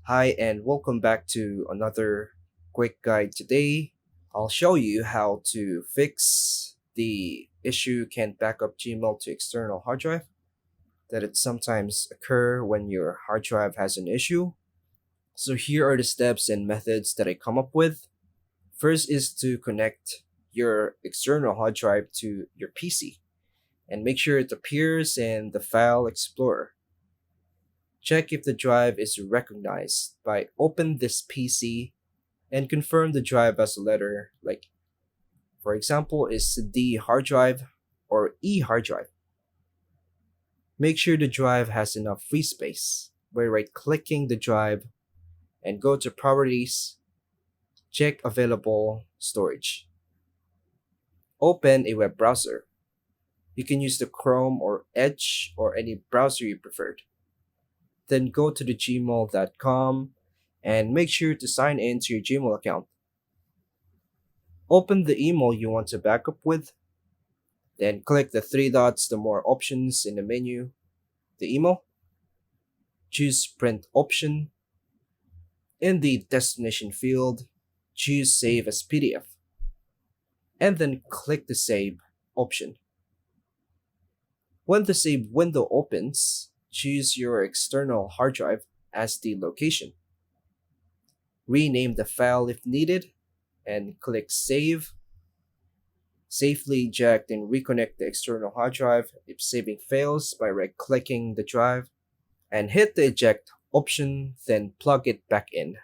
Hi, and welcome back to another quick guide. Today, I'll show you how to fix the issue can't back up Gmail to external hard drive that it sometimes occur when your hard drive has an issue. So here are the steps and methods that I come up with. First is to connect your external hard drive to your PC and make sure it appears in the File Explorer. Check if the drive is recognized by open this PC and confirm the drive as a letter like, for example, is D hard drive or E hard drive. Make sure the drive has enough free space by right clicking the drive and go to Properties, check Available Storage. Open a web browser. You can use the Chrome or Edge or any browser you preferred. Then go to the gmail.com and make sure to sign in to your Gmail account. Open the email you want to backup with, then click the three dots, the more options in the menu, the email, choose print option. In the destination field, choose save as PDF, and then click the save option. When the save window opens, choose your external hard drive as the location. Rename the file if needed, and click save. Safely eject and reconnect the external hard drive if saving fails by right clicking the drive and hit the eject option, then plug it back in.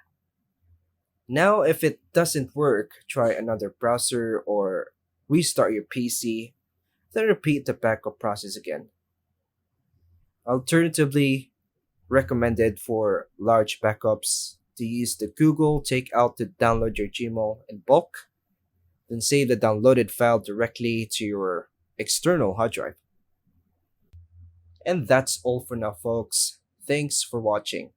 Now, if it doesn't work, try another browser or restart your PC, then repeat the backup process again. Alternatively, recommended for large backups to use the Google Takeout to download your Gmail in bulk, then save the downloaded file directly to your external hard drive. And that's all for now, folks. Thanks for watching.